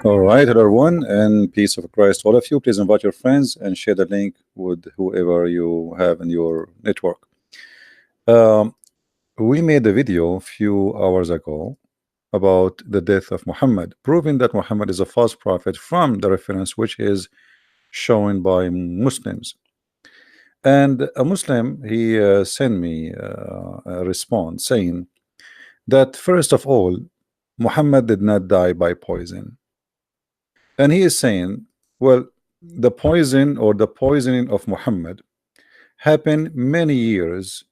All right, hello everyone, and peace of Christ, all of you. Please invite your friends and share the link with whoever you have in your network. Um, we made a video a few hours ago about the death of Muhammad, proving that Muhammad is a false prophet from the reference which is shown by Muslims. And a Muslim, he sent me a response saying that first of all, Muhammad did not die by poison. And he is saying, well, the poison or the poisoning of Muhammad happened many years,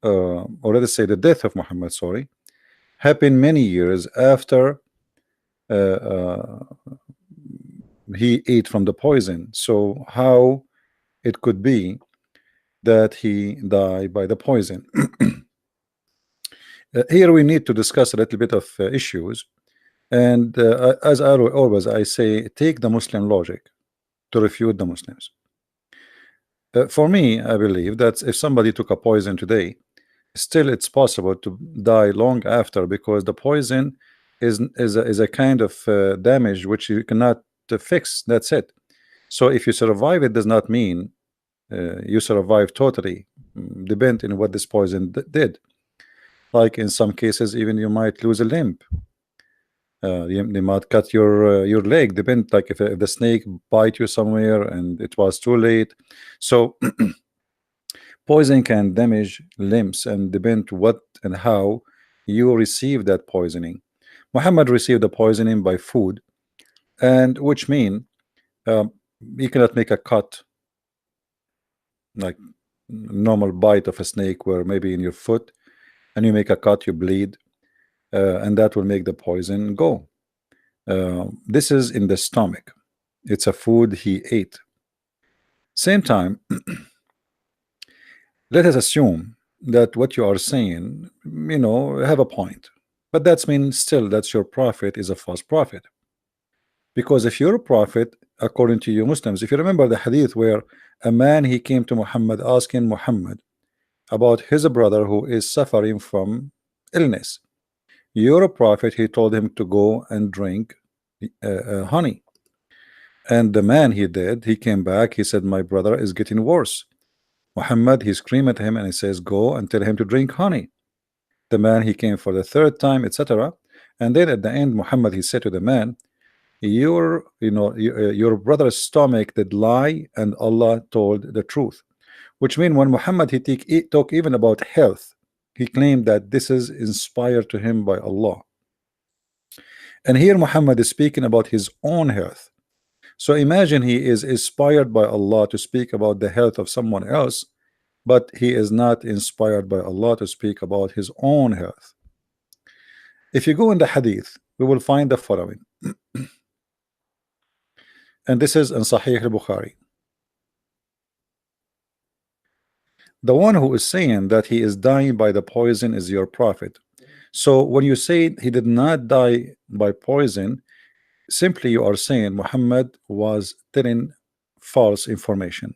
or let us say the death of Muhammad, sorry, happened many years after uh, uh, he ate from the poison. So how it could be that he died by the poison? Here we need to discuss a little bit of issues. And as always, I say, take the Muslim logic to refute the Muslims. For me, I believe that if somebody took a poison today, still it's possible to die long after, because the poison is a kind of damage which you cannot fix. That's it. So if you survive, it does not mean you survive totally. Depend on what this poison did. Like in some cases, even you might lose a limb. They might cut your leg. Depend, like if the snake bite you somewhere and it was too late. So poison can damage limbs and depend what and how you receive that poisoning. Muhammad received the poisoning by food, and which mean um, you cannot make a cut like normal bite of a snake, where maybe in your foot, and you make a cut, you bleed, and that will make the poison go. This is in the stomach. It's a food he ate. Same time, let us assume that what you are saying, have a point, but that's mean still that your prophet is a false prophet. Because if you're a prophet, according to you Muslims, if you remember the hadith where a man, he came to Muhammad asking Muhammad about his brother who is suffering from illness. You're a prophet, he told him to go and drink honey. And the man, he did, he came back, he said, my brother is getting worse. Muhammad, he screamed at him and he says, go and tell him to drink honey. The man, he came for the third time, etc. And then at the end, Muhammad, he said to the man, your brother's stomach did lie and Allah told the truth. Which means when Muhammad, he talk even about health, he claimed that this is inspired to him by Allah. And here Muhammad is speaking about his own health. So imagine he is inspired by Allah to speak about the health of someone else, but he is not inspired by Allah to speak about his own health. If you go in the hadith, we will find the following. And this is in Sahih al-Bukhari. The one who is saying that he is dying by the poison is your prophet. So when you say he did not die by poison, simply you are saying Muhammad was telling false information.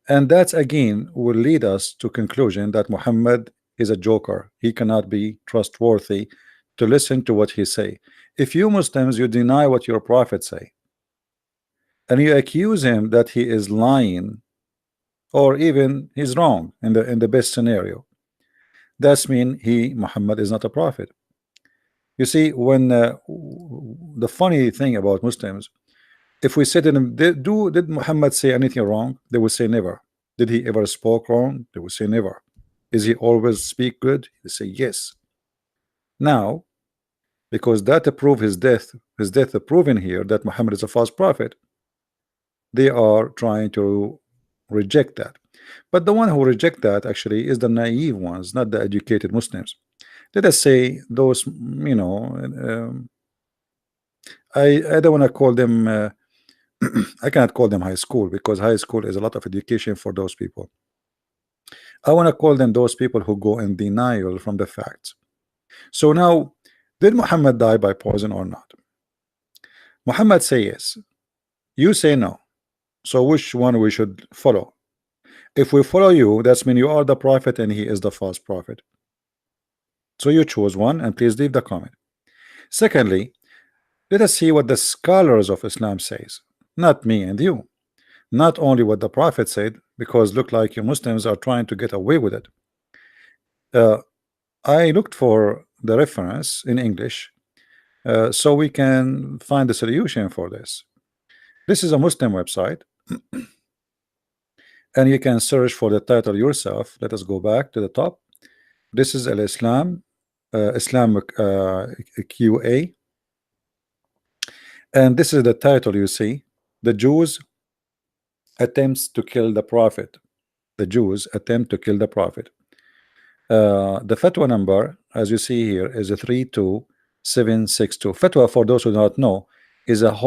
And that again will lead us to conclusion that Muhammad is a joker. He cannot be trustworthy to listen to what he say. If you Muslims, you deny what your prophet say, and you accuse him that he is lying, or even he's wrong in the best scenario, that's mean Muhammad is not a prophet. You see, when the funny thing about Muslims, if we said to them, did Muhammad say anything wrong? They will say never. Did he ever spoke wrong? They will say never. Is he always speak good? They say yes. Now, because that prove his death proving here that Muhammad is a false prophet, they are trying to reject that. But the one who reject that actually is the naive ones, not the educated Muslims. Let us say those, I don't want to call them I cannot call them high school, because high school is a lot of education for those people. I want to call them those people who go in denial from the facts. So now, did Muhammad die by poison or not? Muhammad say yes. You say no. So which one we should follow? If we follow you, that's mean you are the prophet and he is the false prophet. So you choose one, and please leave the comment. Secondly, Let us see what the scholars of Islam says, not me and you, not only what the Prophet said, because look like you Muslims are trying to get away with it. I looked for the reference in English so we can find the solution for this. This is a Muslim website, and you can search for the title yourself. Let us go back to the top. This is Al-Islam, Islamic QA, and this is the title you see. The Jews attempts to kill the Prophet. The Jews attempt to kill the Prophet. The fatwa number, as you see here, is a 32762. Fatwa, for those who do not know, is a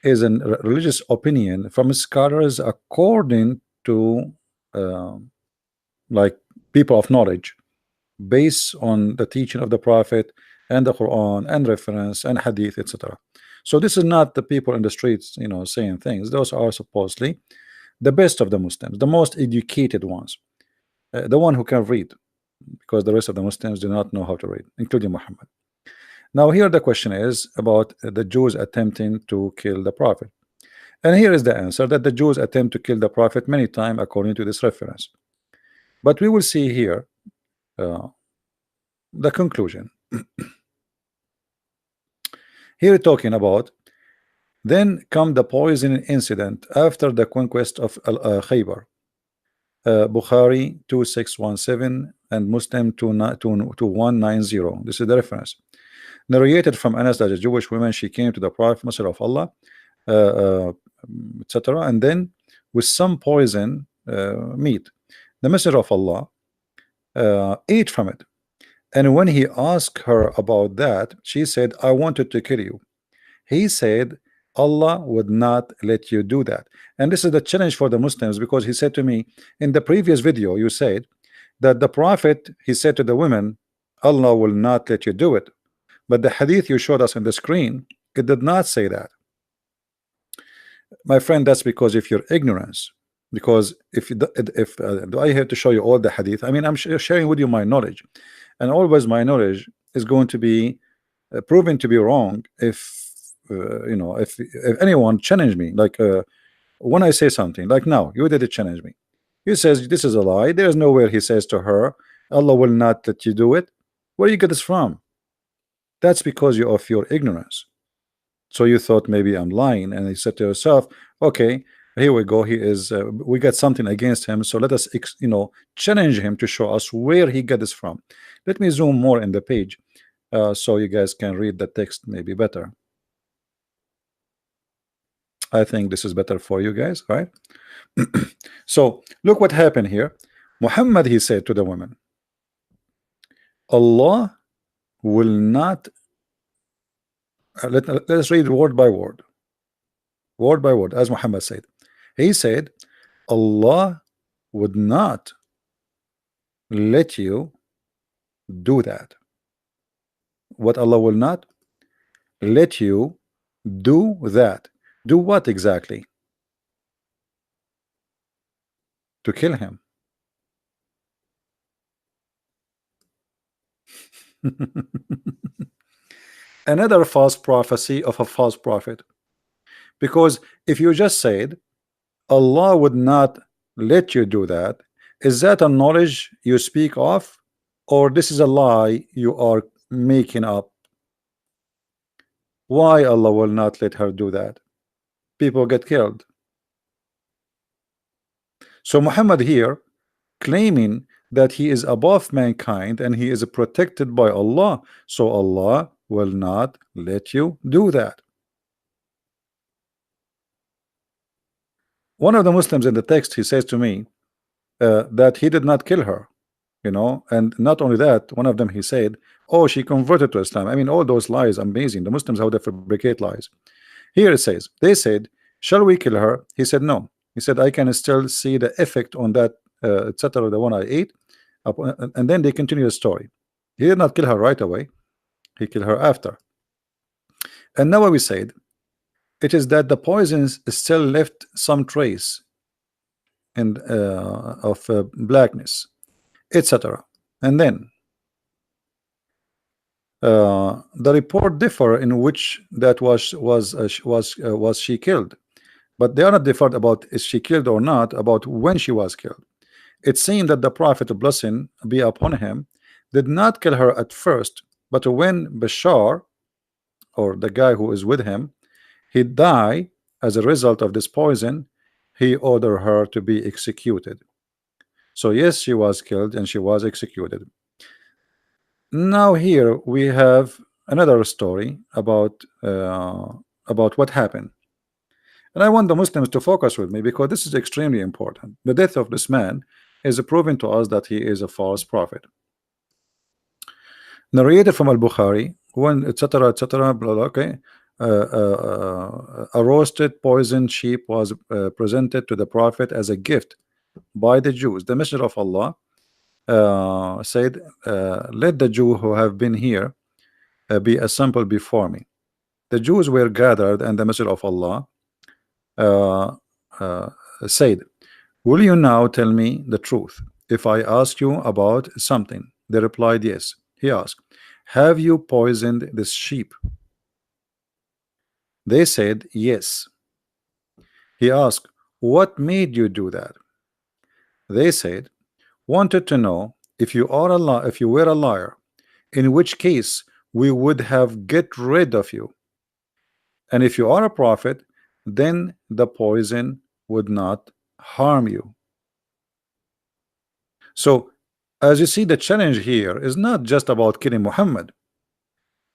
is a religious opinion from scholars according to like people of knowledge, based on the teaching of the Prophet and the Quran and reference and hadith, etc. So this is not the people in the streets, saying things. Those are supposedly the best of the Muslims, the most educated ones, the one who can read, because the rest of the Muslims do not know how to read, including Muhammad. Now here the question is about the Jews attempting to kill the Prophet, and here is the answer, that the Jews attempt to kill the Prophet many times according to this reference. But we will see here the conclusion. Here talking about, then come the poison incident after the conquest of Khaybar. Bukhari 2617 and Muslim 2190. This is the reference. Narrated from Anas that a Jewish woman, she came to the Prophet, Messenger of Allah, etc., and then with some poison meat. The Messenger of Allah ate from it, and when he asked her about that, she said, I wanted to kill you. He said, Allah would not let you do that. And this is the challenge for the Muslims, because he said to me in the previous video, you said that the Prophet, he said to the women, Allah will not let you do it. But the hadith you showed us on the screen, it did not say that. My friend, that's because of your ignorance. Because if do I have to show you all the hadith? I mean, I'm sharing with you my knowledge, and always my knowledge is going to be proven to be wrong if if anyone challenge me, like when I say something, like now you did challenge me. He says this is a lie. There's nowhere he says to her, Allah will not let you do it. Where you get this from? That's because you of your ignorance. So you thought maybe I'm lying, and you said to yourself, okay, here we go, he is we got something against him, so let us challenge him to show us where he got this from. Let me zoom more in the page so you guys can read the text maybe better. I think this is better for you guys, right? So look what happened here. Muhammad, he said to the woman, Allah will not let us read word by word, as Muhammad said. He said, Allah would not let you do that. What? Allah will not let you do that. Do what exactly? To kill him. Another false prophecy of a false prophet. Because if you just said Allah would not let you do that, is that a knowledge you speak of, or this is a lie you are making up? Why Allah will not let her do that? People get killed. So Muhammad here claiming that he is above mankind and he is protected by Allah, so Allah will not let you do that. One of the Muslims in the text, he says to me that he did not kill her, and not only that, one of them, he said, oh, she converted to Islam. I mean, all those lies, amazing. The Muslims, how they fabricate lies. Here it says, they said, shall we kill her? He said no. He said, I can still see the effect on that etc., the one I ate. And then they continue the story. He did not kill her right away, he killed her after. And now we said it is that the poisons still left some trace and of blackness, etc. And then The report differ in which that was she killed, but they are not differed about is she killed or not, about when she was killed. It seemed that the Prophet, blessing be upon him, did not kill her at first, but when Bashar, or the guy who is with him, he died as a result of this poison, he ordered her to be executed. So yes, she was killed and she was executed. Now here we have another story about what happened, and I want the Muslims to focus with me because this is extremely important. The death of this man is proving to us that he is a false prophet. Narrated from Al-Bukhari, when etc. etc. blah, blah, okay. A roasted poisoned sheep was presented to the Prophet as a gift by the Jews. The Messenger of Allah said, let the Jew who have been here be assembled before me. The Jews were gathered, and the Messenger of Allah said, will you now tell me the truth if I ask you about something? They replied, yes. He asked, have you poisoned this sheep? They said, yes. He asked, what made you do that? They said, wanted to know if you were a liar, in which case we would have get rid of you, and if you are a prophet, then the poison would not harm you. So as you see, the challenge here is not just about killing Muhammad.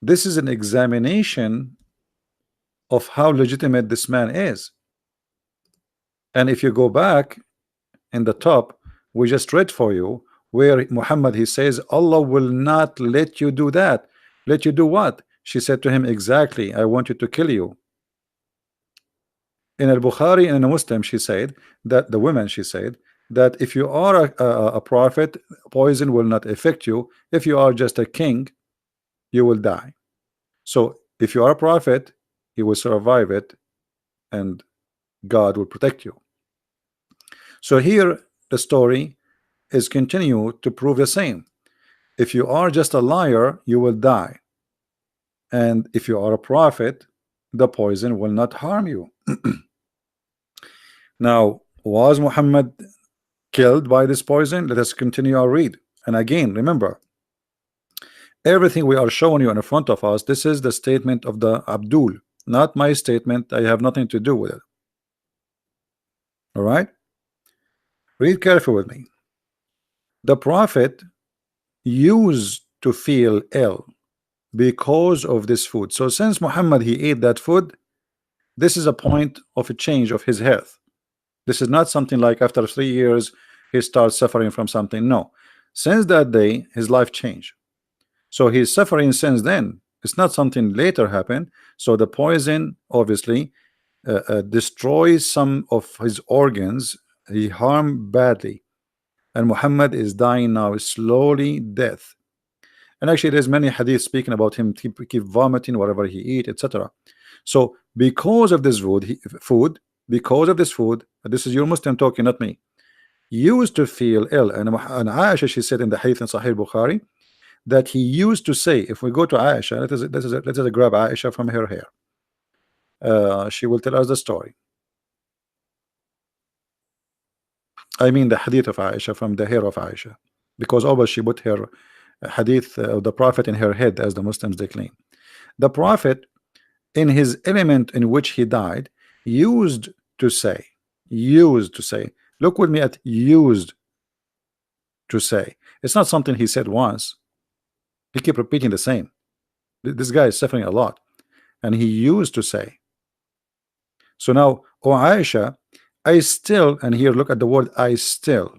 This is an examination of how legitimate this man is. And if you go back in the top, we just read for you where Muhammad, he says, Allah will not let you do that. Let you do what? She said to him, exactly, I want you to kill you. In Al-Bukhari and in a Muslim, she said that the women, she said that if you are a prophet, poison will not affect you. If you are just a king, you will die. So if you are a prophet, you will survive it and God will protect you. So here the story is continue to prove the same. If you are just a liar, you will die, and if you are a prophet, the poison will not harm you. Now, was Muhammad killed by this poison? Let us continue our read. And again, remember, everything we are showing you in front of us, this is the statement of the Abdul, not my statement. I have nothing to do with it. All right, read carefully with me. The Prophet used to feel ill because of this food. So since Muhammad, he ate that food, this is a point of a change of his health. This is not something like after 3 years he starts suffering from something. No, since that day his life changed. So he's suffering since then. It's not something later happened. So the poison obviously destroys some of his organs. He harmed badly, and Muhammad is dying now slowly death. And actually there's many hadith speaking about him keep vomiting whatever he eat, etc. So because of this food, because of this food, this is your Muslim talking, not me, used to feel ill. And Aisha, she said in the hadith in Sahih Bukhari that he used to say, if we go to Aisha, let us grab Aisha from her hair. She will tell us the story. I mean the hadith of Aisha, from the hair of Aisha, because always she put her hadith of the Prophet in her head, as the Muslims they claim. The Prophet, in his element in which he died, used to say, look with me at used to say. It's not something he said once. He kept repeating the same. This guy is suffering a lot, and he used to say. So now, oh Aisha, I still, and here look at the word I still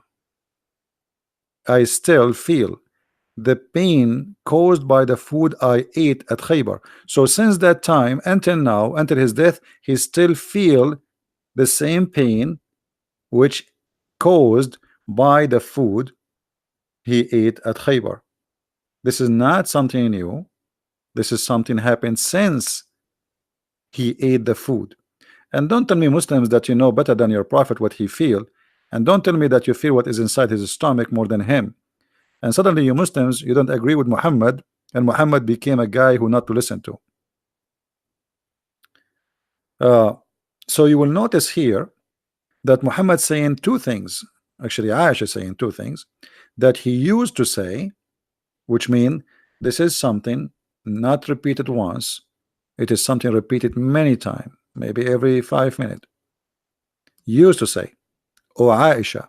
feel the pain caused by the food I ate at Khaybar. So since that time until now, until his death, he still feel the same pain which caused by the food he ate at Khaybar. This is not something new. This is something happened since he ate the food. And don't tell me, Muslims, that you know better than your Prophet what he feel, and don't tell me that you feel what is inside his stomach more than him. And suddenly you Muslims, you don't agree with Muhammad and Muhammad became a guy who not to listen to. So you will notice here that Muhammad saying two things. Actually, Aisha saying two things that he used to say, which mean this is something not repeated once. It is something repeated many times, maybe every 5 minutes. Used to say, "Oh Aisha,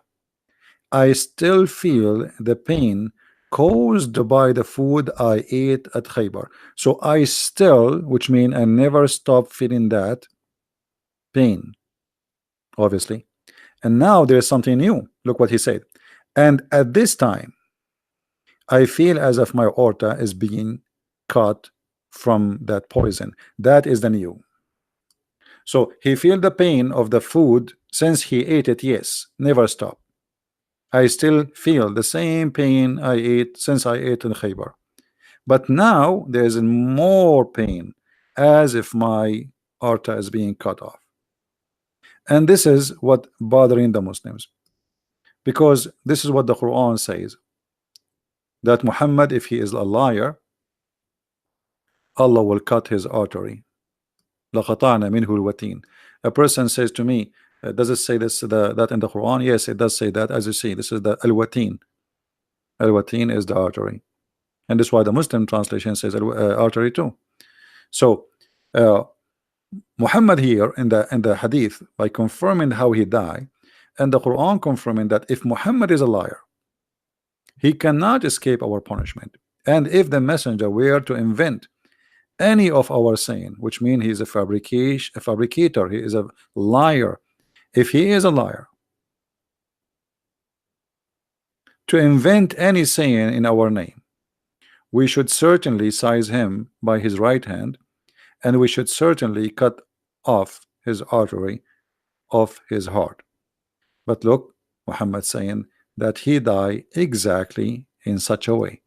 I still feel the pain caused by the food I ate at Khaybar." So I still, which mean I never stop feeling that pain, obviously. And now there's something new. Look what he said. "And at this time, I feel as if my aorta is being cut from that poison." That is the new. So he feel the pain of the food since he ate it. Yes, never stop. I still feel the same pain I ate since I ate in Khaybar. But now there's more pain, as if my aorta is being cut off. And this is what bothering the Muslims, because this is what the Quran says, that Muhammad, if he is a liar, Allah will cut his artery. لَقَطَعْنَا مِنْهُ الْوَتِينَ. A person says to me, does it say this that in the Quran? Yes, it does say that. As you see, this is the al-watin. Al-watin is the artery, and this is why the Muslim translation says artery too. So Muhammad here in the hadith, by confirming how he died, and the Quran confirming that if Muhammad is a liar, he cannot escape our punishment. And if the messenger were to invent any of our saying, which means he is a fabricator, he is a liar. If he is a liar, to invent any saying in our name, we should certainly seize him by his right hand, and we should certainly cut off his artery of his heart. But look, Muhammad saying that he died exactly in such a way.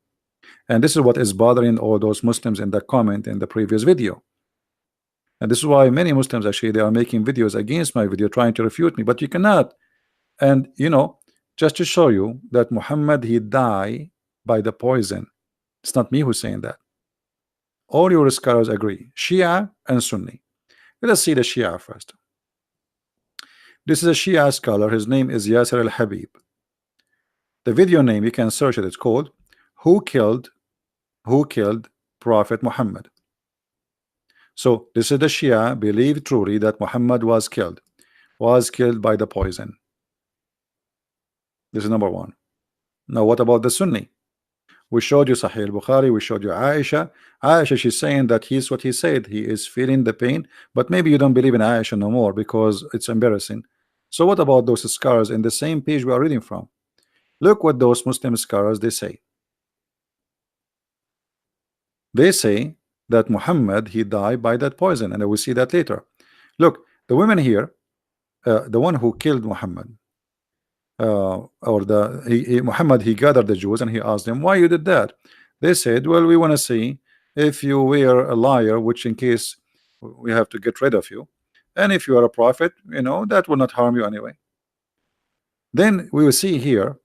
And this is what is bothering all those Muslims in the comment in the previous video. And this is why many Muslims actually they are making videos against my video, trying to refute me, but you cannot. And you know, just to show you that Muhammad, he died by the poison. It's not me who's saying that. All your scholars agree, Shia and Sunni. Let us see the Shia first. This is a Shia scholar. His name is Yasser al-Habib. The video name, you can search it. It's called Who Killed Prophet Muhammad. So this is the Shia believe truly that Muhammad was killed by the poison. This is number one. Now what about the Sunni? We showed you Sahih al-Bukhari, we showed you Aisha. Aisha, she's saying that he's what he said, he is feeling the pain, but maybe you don't believe in Aisha no more because it's embarrassing. So what about those scholars in the same page we are reading from? Look what those Muslim scholars they say. They say that Muhammad, he died by that poison, and I will see that later. Look, the women here, the one who killed Muhammad, Muhammad, he gathered the Jews and he asked them, why you did that? They said, well, we want to see if you were a liar, which in case we have to get rid of you, and if you are a prophet, you know, that will not harm you anyway. Then we will see here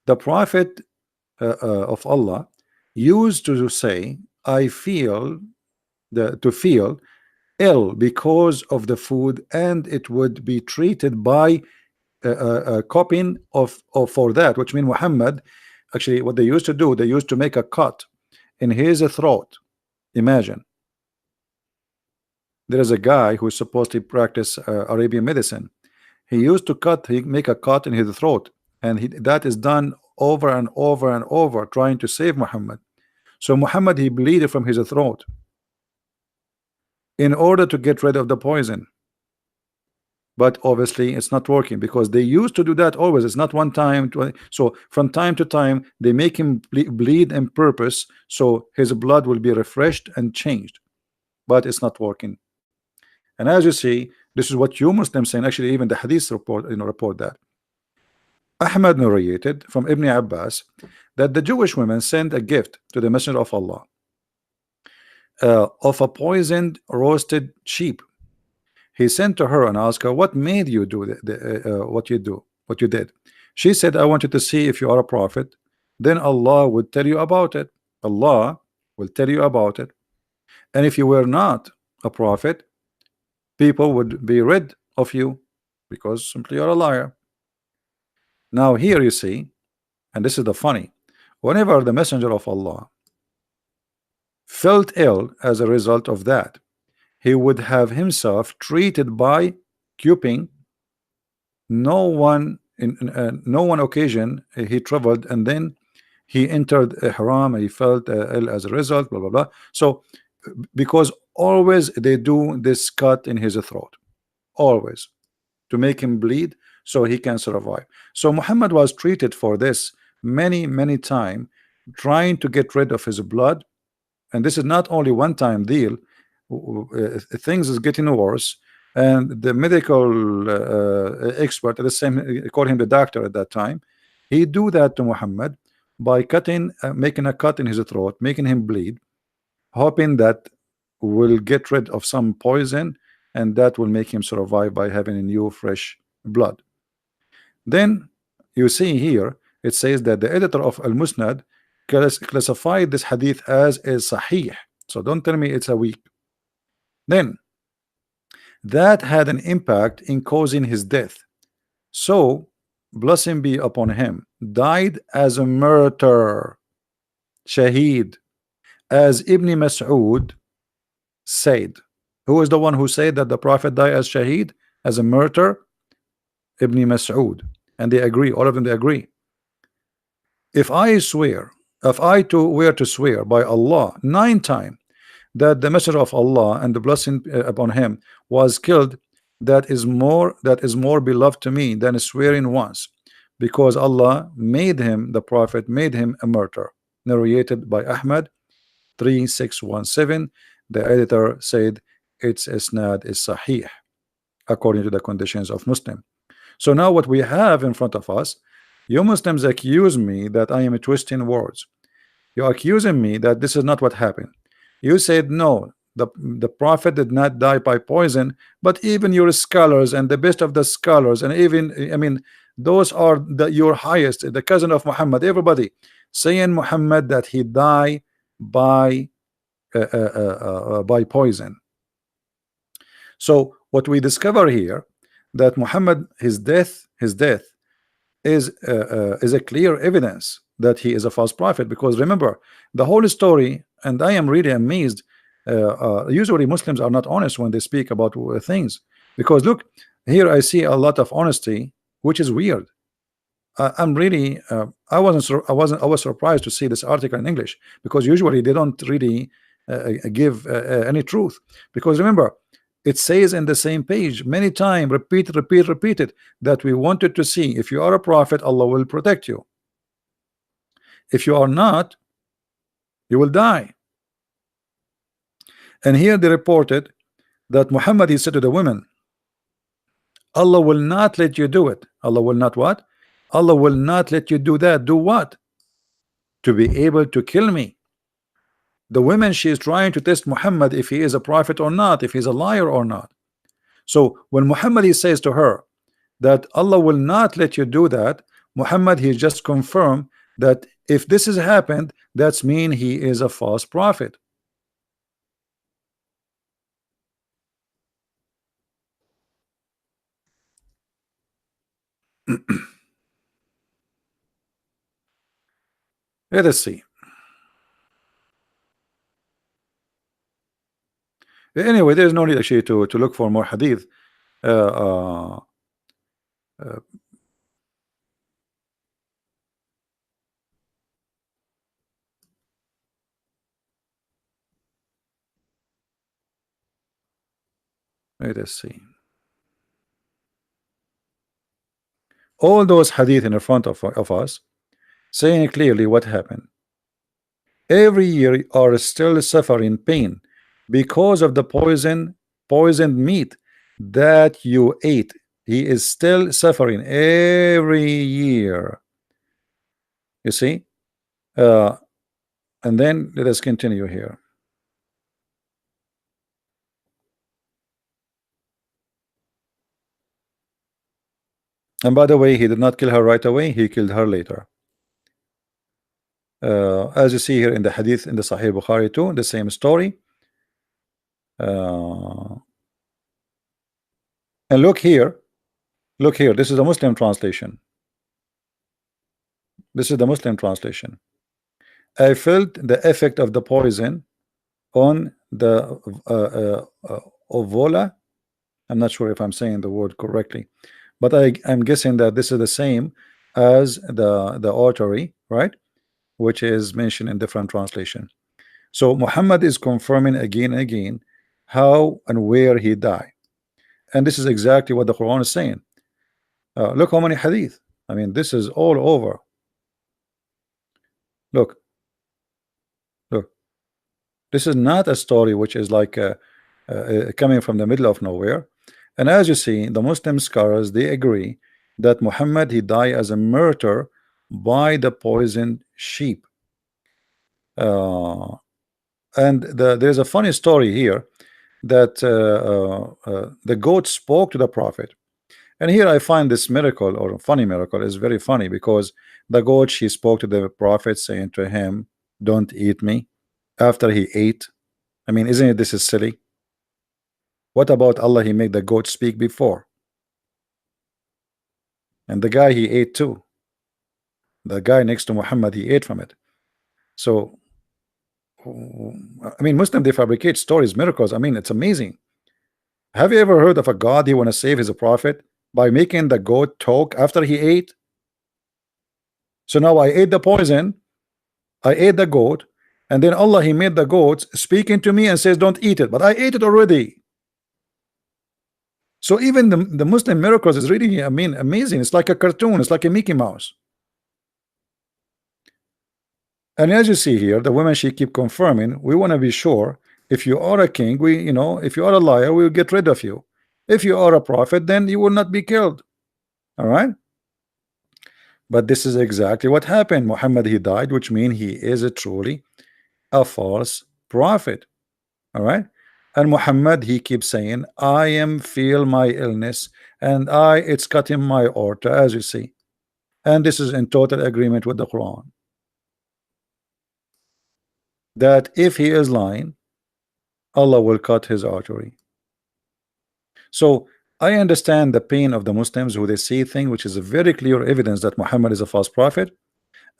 the prophet of Allah used to say, I feel to feel ill because of the food, and it would be treated by copying of for that, which means Muhammad actually what they used to do, they used to make a cut in his throat. Imagine there is a guy who is supposed to practice Arabian medicine. He used to make a cut in his throat, and that is done over and over and over, trying to save Muhammad. So Muhammad, he bleeded from his throat in order to get rid of the poison. But obviously it's not working because they used to do that always. It's not one time. So from time to time they make him bleed on purpose, so his blood will be refreshed and changed, but it's not working. And as you see, this is what you Muslims saying. Actually, even the Hadith report, report that Ahmad narrated from Ibn Abbas that the Jewish women sent a gift to the Messenger of Allah of a poisoned roasted sheep. He sent to her and asked her, what made you do what you did? She said, I wanted to see if you are a prophet, then Allah would tell you about it. Allah will tell you about it. And if you were not a prophet, people would be rid of you because simply you're a liar. Now here you see, and this is the funny, whenever the messenger of Allah felt ill as a result of that, he would have himself treated by cuping. No one no one occasion he traveled and then he entered ihram, he felt ill as a result, blah blah blah. So because always they do this cut in his throat, always, to make him bleed so he can survive. So Muhammad was treated for this many time, trying to get rid of his blood. And this is not only one time deal. Things is getting worse, and the medical expert at the same, call him the doctor at that time, he do that to Muhammad by cutting making a cut in his throat, making him bleed, hoping that will get rid of some poison, and that will make him survive by having a new fresh blood. Then you see here it says that the editor of Al-Musnad classified this hadith as a sahih. So don't tell me it's a weak. Then that had an impact in causing his death. So blessing be upon him, died as a martyr, shaheed, as Ibn Mas'ud said. Who is the one who said that the Prophet died as shaheed, as a martyr? Ibn Mas'ud. And they agree, all of them, they agree. If I too were to swear by Allah 9 times that the messenger of Allah and the blessing upon him was killed, that is more beloved to me than swearing once, because Allah made him, the Prophet made him a martyr. Narrated by Ahmad 3617. The editor said its isnad is sahih according to the conditions of Muslim. So now what we have in front of us, you Muslims accuse me that I am twisting words. You're accusing me that this is not what happened. You said no, the Prophet did not die by poison, but even your scholars and the best of the scholars, and even, I mean, those are your highest, the cousin of Muhammad, everybody saying Muhammad that he died by poison. So what we discover here, that Muhammad, his death is a clear evidence that he is a false prophet. Because remember the whole story, and I am really amazed. Usually Muslims are not honest when they speak about things, because look here, I see a lot of honesty, which is weird. I'm really I was surprised to see this article in English, because usually they don't really give any truth. Because remember, it says in the same page many times, repeated, that we wanted to see if you are a prophet, Allah will protect you. If you are not, you will die. And here they reported that Muhammad, he said to the women, Allah will not let you do it. Allah will not what? Allah will not let you do that. Do what? To be able to kill me. The women, she is trying to test Muhammad if he is a prophet or not, if he's a liar or not. So when Muhammad, he says to her that Allah will not let you do that, Muhammad, he just confirmed that if this has happened, that's mean he is a false prophet. Let us see. Anyway, there's no need actually to look for more hadith. Let us see. All those hadith in front of us saying clearly what happened. Every year are still suffering pain because of the poisoned meat that you ate. He is still suffering every year. You see? And then let us continue here. And by the way, he did not kill her right away, he killed her later. as you see here in the hadith in the Sahih Bukhari too, the same story. And look here, this is the Muslim translation. This is the Muslim translation. I felt the effect of the poison on the ovola. I'm not sure if I'm saying the word correctly, but I'm guessing that this is the same as the artery, right, which is mentioned in different translation. So Muhammad is confirming again and again how and where he died, and this is exactly what the Quran is saying. Look how many hadith. I mean, this is all over. Look, this is not a story which is like coming from the middle of nowhere. And as you see, the Muslim scholars, they agree that Muhammad, he died as a martyr by the poisoned sheep. And there's a funny story here that the goat spoke to the prophet. And here I find this miracle, or funny miracle, is very funny, because the goat, she spoke to the prophet saying to him, don't eat me, after he ate. I mean, isn't it, this is silly? What about Allah? He made the goat speak before, and the guy, he ate too. The guy next to Muhammad, he ate from it. So I mean, Muslim, they fabricate stories, miracles. I mean, it's amazing. Have you ever heard of a God, he want to save his prophet by making the goat talk after he ate? So now I ate the poison, I ate the goat, and then Allah, he made the goats speaking to me and says don't eat it, but I ate it already. So even the Muslim miracles is really, I mean, amazing. It's like a cartoon, it's like a Mickey Mouse. And as you see here, the women, she keep confirming, we want to be sure, if you are a king, we, you know, if you are a liar, we will get rid of you. If you are a prophet, then you will not be killed. All right. But this is exactly what happened. Muhammad, he died, which means he is truly a false prophet. All right. And Muhammad, he keeps saying, I am feel my illness, and it's cutting my aorta, as you see. And this is in total agreement with the Quran, that if he is lying, Allah will cut his artery. So I understand the pain of the Muslims who they see things which is a very clear evidence that Muhammad is a false prophet.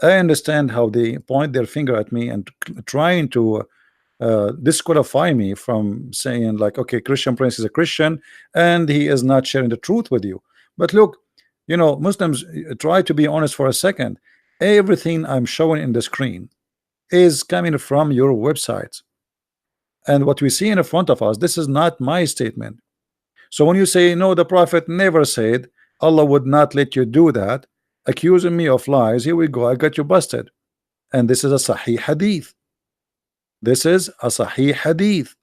I understand how they point their finger at me and trying to disqualify me from saying like, okay, Christian Prince is a Christian and he is not sharing the truth with you. But look, you know, Muslims, try to be honest for a second. Everything I'm showing in the screen is coming from your websites, and what we see in front of us, this is not my statement. So when you say no, the prophet never said, Allah would not let you do that, accusing me of lies, here we go, I got you busted. And this is a Sahih hadith. This is a Sahih hadith,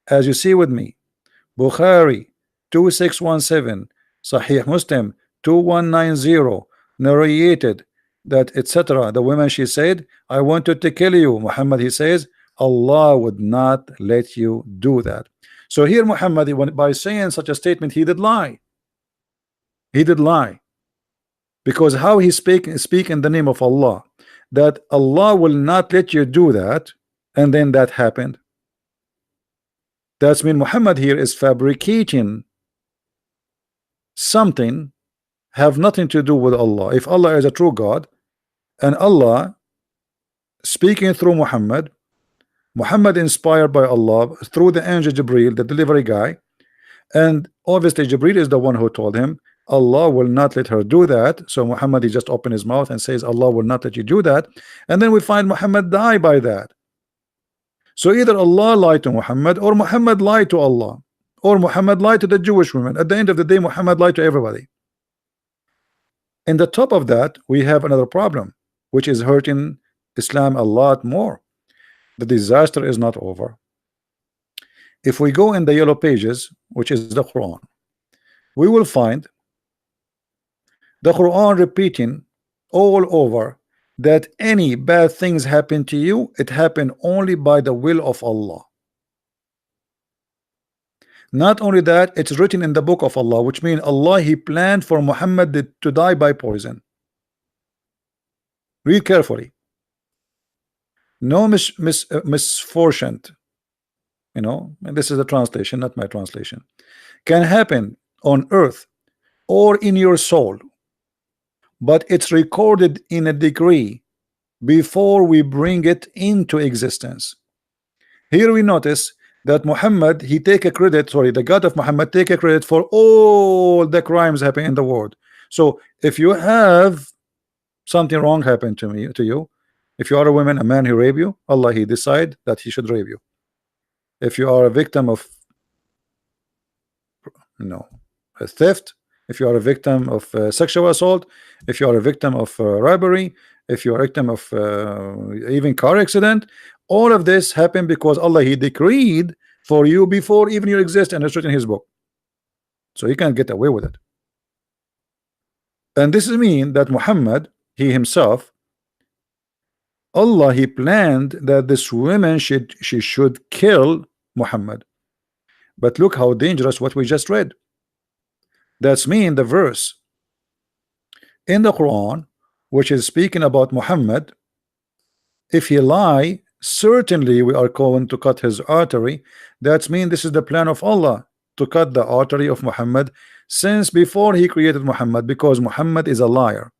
as you see with me. Bukhari 2617, Sahih Muslim 2190, narrated that etc. The woman, she said, I wanted to kill you. Muhammad, he says, Allah would not let you do that. So here Muhammad, by saying such a statement, he did lie. He did lie, because how he speak in the name of Allah, that Allah will not let you do that, and then that happened. That's mean Muhammad here is fabricating something have nothing to do with Allah. If Allah is a true God, and Allah speaking through Muhammad inspired by Allah through the angel Jibril, the delivery guy, and obviously Jibril is the one who told him Allah will not let her do that. So Muhammad, he just opened his mouth and says Allah will not let you do that, and then we find Muhammad die by that. So either Allah lied to Muhammad, or Muhammad lied to Allah, or Muhammad lied to the Jewish women. At the end of the day, Muhammad lied to everybody. In the top of that, we have another problem, which is hurting Islam a lot more. The disaster is not over. If we go in the yellow pages, which is the Quran, we will find the Quran repeating all over that any bad things happen to you, it happened only by the will of Allah. Not only that, it's written in the book of Allah, which means Allah, he planned for Muhammad to die by poison. Read carefully. no misfortune, you know, and this is a translation, not my translation, can happen on earth or in your soul, but it's recorded in a degree before we bring it into existence. Here we notice that Muhammad, he take a credit, sorry, the God of Muhammad take a credit for all the crimes happening in the world. So if you have something wrong happen to you, if you are a woman, a man, he rape you, Allah, he decide that he should rape you. If you are a victim of, you know, a theft, if you are a victim of sexual assault, if you are a victim of robbery, if you are a victim of even car accident, all of this happened because Allah, he decreed for you before even you exist, and it's written in his book, so you can't get away with it. And this means that Muhammad, he himself, Allah, he planned that this woman she should kill Muhammad. But look how dangerous what we just read. That's mean the verse in the Quran which is speaking about Muhammad, if he lie, certainly we are going to cut his artery. That's mean this is the plan of Allah to cut the artery of Muhammad since before he created Muhammad, because Muhammad is a liar.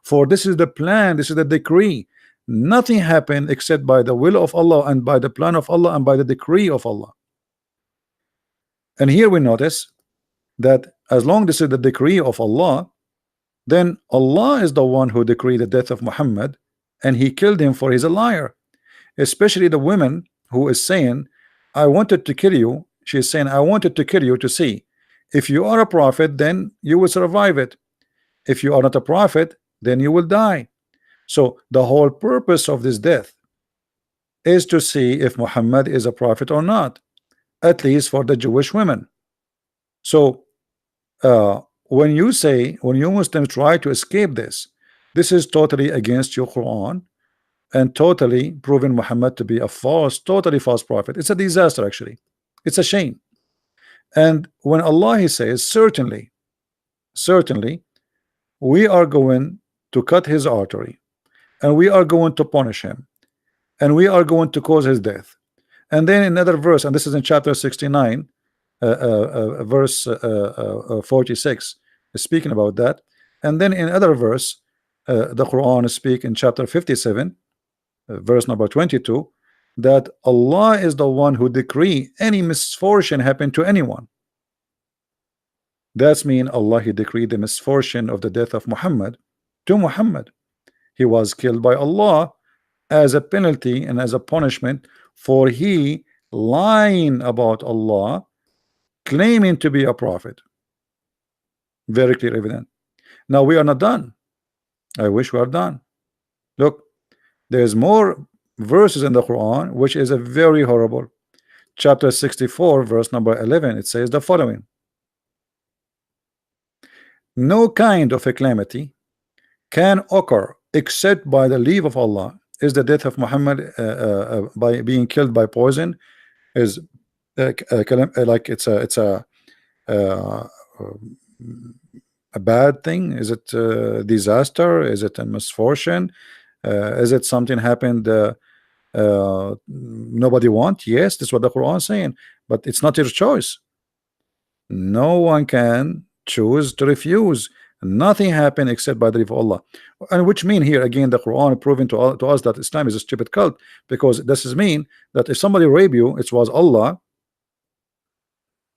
For this is the plan, this is the decree. Nothing happened except by the will of Allah and by the plan of Allah and by the decree of Allah. And here we notice that as long as this is the decree of Allah, then Allah is the one who decreed the death of Muhammad, and he killed him for he's a liar. Especially the woman who is saying, I wanted to kill you. She is saying, I wanted to kill you to see if you are a prophet, then you will survive it. If you are not a prophet, then you will die. So the whole purpose of this death is to see if Muhammad is a prophet or not, at least for the Jewish women. So when you Muslims try to escape this is totally against your Quran and totally proving Muhammad to be a totally false prophet. It's a disaster, actually. It's a shame. And when Allah, he says, certainly we are going to cut his artery, and we are going to punish him, and we are going to cause his death. And then another verse, and this is in chapter 69, verse 46, is speaking about that. And then in other verse, the Quran speak in chapter 57, verse number 22, that Allah is the one who decree any misfortune happen to anyone. That's mean Allah, he decreed the misfortune of the death of Muhammad to Muhammad. He was killed by Allah as a penalty and as a punishment for he lying about Allah, claiming to be a prophet. Very clear, evident. Now we are not done. I wish we are done. Look, there's more verses in the Quran which is a very horrible. Chapter 64, verse number 11, it says the following: no kind of a calamity can occur except by the leave of Allah. Is the death of Muhammad by being killed by poison is like it's a bad thing? Is it a disaster? Is it a misfortune? Is it something happened nobody want? Yes, that's what the Quran is saying, but it's not your choice. No one can choose to refuse. Nothing happened except by the leave of Allah. And which mean here again the Quran proving to us that Islam is a stupid cult, because this is mean that if somebody rape you, it was Allah,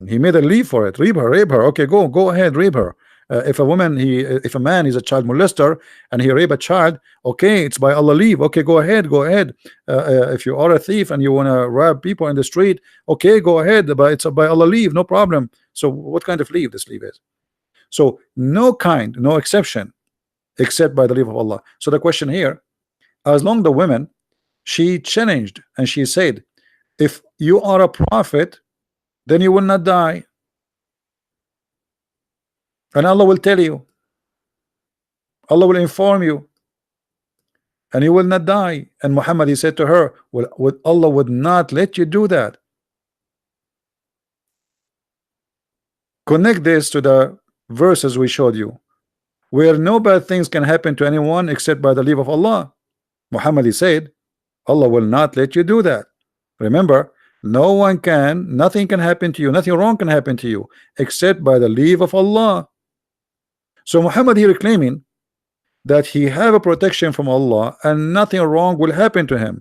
he made a leave for it. Rape her, okay, go ahead, rape her. If a woman, if a man is a child molester and he rape a child, okay, it's by Allah leave, okay, go ahead. If you are a thief and you want to rob people in the street, okay, go ahead, but it's by Allah leave, no problem. So what kind of leave this leave is? So no exception except by the leave of Allah. So the question here, as long the women, she challenged and she said, if you are a prophet, then you will not die, and Allah will tell you, Allah will inform you, and you will not die. And Muhammad, he said to her, well, Allah would not let you do that. Connect this to the verses we showed you, where no bad things can happen to anyone except by the leave of Allah. Muhammad, he said, Allah will not let you do that. Remember, nothing can happen to you, nothing wrong can happen to you except by the leave of Allah. So Muhammad here claiming that he have a protection from Allah and nothing wrong will happen to him.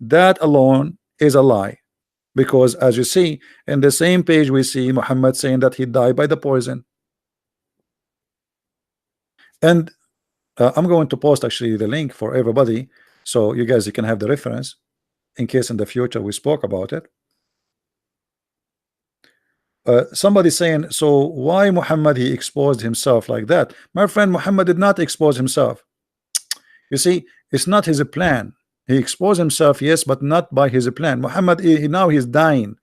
That alone is a lie, because as you see in the same page, we see Muhammad saying that he died by the poison. And I'm going to post actually the link for everybody, so you guys can have the reference in case in the future we spoke about it. Somebody saying, so why Muhammad he exposed himself like that? My friend, Muhammad did not expose himself. You see, it's not his plan. He exposed himself, yes, but not by his plan. Muhammad, now he's dying,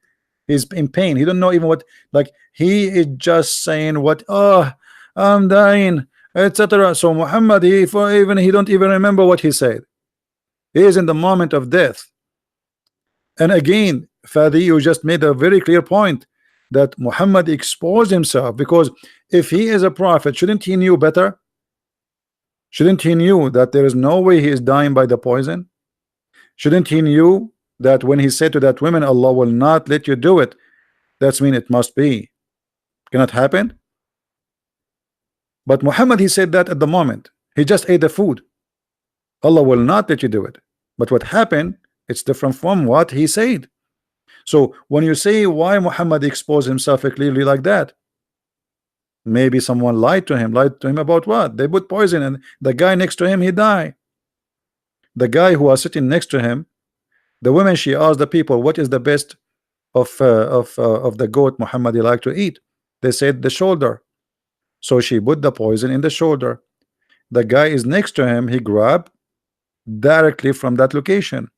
he's in pain, he don't know even what, like, he is just saying what, oh, I'm dying, etc. So Muhammad, he don't even remember what he said. He is in the moment of death. And again, Fadi, you just made a very clear point that Muhammad exposed himself, because if he is a prophet, shouldn't he knew better? Shouldn't he knew that there is no way he is dying by the poison? Shouldn't he knew that when he said to that woman, Allah will not let you do it, that's mean it must be, cannot happen? But Muhammad, he said that at the moment he just ate the food, Allah will not let you do it. But what happened, it's different from what he said. So when you say why Muhammad exposed himself clearly like that, maybe someone lied to him about what? They put poison and the guy next to him, he died. The guy who was sitting next to him, the woman, she asked the people, what is the best of the goat Muhammad like to eat? They said the shoulder. So she put the poison in the shoulder. The guy is next to him, he grabbed directly from that location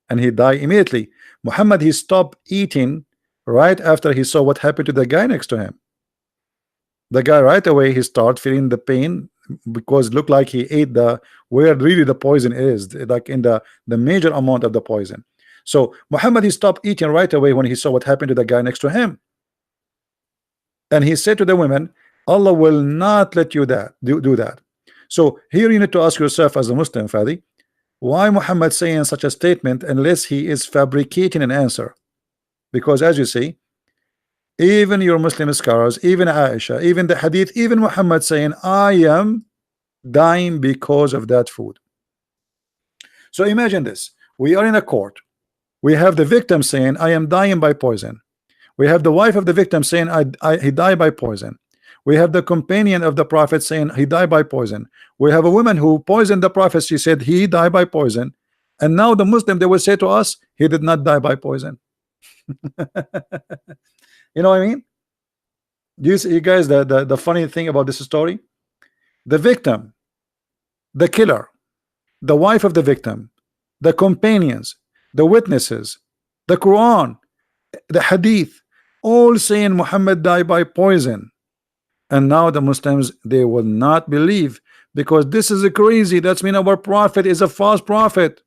and he died immediately. Muhammad, he stopped eating right after he saw what happened to the guy next to him. The guy right away, he started feeling the pain, because it looked like he ate the where really the poison is, like in the major amount of the poison. So Muhammad, he stopped eating right away when he saw what happened to the guy next to him. And he said to the women, Allah will not let you do that. So here you need to ask yourself as a Muslim, Fadi, why Muhammad saying such a statement unless he is fabricating an answer? Because as you see, even your Muslim scholars, even Aisha, even the hadith, even Muhammad saying, I am dying because of that food. So imagine this, we are in a court, we have the victim saying, I am dying by poison. We have the wife of the victim saying, he died by poison. We have the companion of the prophet saying he died by poison. We have a woman who poisoned the prophet, she said he died by poison. And now the Muslim, they will say to us, he did not die by poison. You know what I mean? Do you see, you guys, the funny thing about this story? The victim, the killer, the wife of the victim, the companions, the witnesses, the Quran, the hadith, all saying Muhammad died by poison. And now the Muslims, they will not believe, because this is crazy. That's mean our prophet is a false prophet.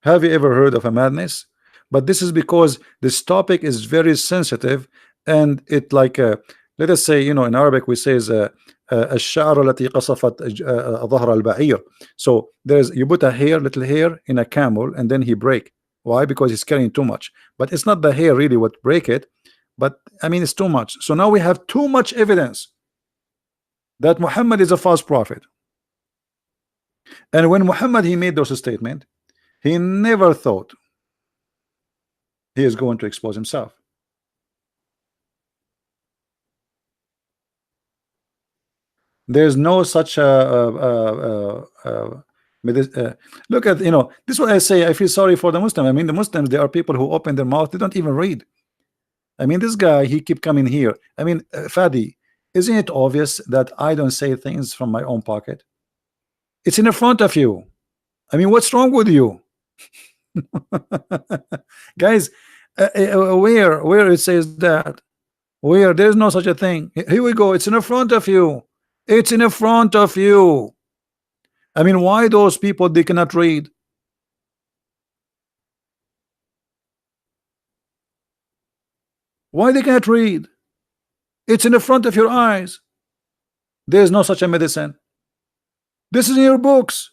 Have you ever heard of a madness? But this is because this topic is very sensitive, and it like let us say, you know, in Arabic we say الشعر التي قصفت ظهر البعير. So there's, you put a hair, little hair in a camel, and then he break. Why? Because he's carrying too much. But it's not the hair really what break it, but I mean it's too much. So now we have too much evidence that Muhammad is a false prophet. And when Muhammad he made those statements, he never thought he is going to expose himself. There's no such look at, you know, this is what I say. I feel sorry for the Muslim. I mean, the Muslims, there are people who open their mouth, they don't even read. I mean, this guy, he keep coming here. I mean, Fadi, isn't it obvious that I don't say things from my own pocket? It's in the front of you. I mean, what's wrong with you? Guys, where it says that, where there's no such a thing. Here we go, it's in the front of you. It's in the front of you. I mean, why those people, they cannot read? Why they cannot read? It's in the front of your eyes. There's no such a medicine. This is in your books.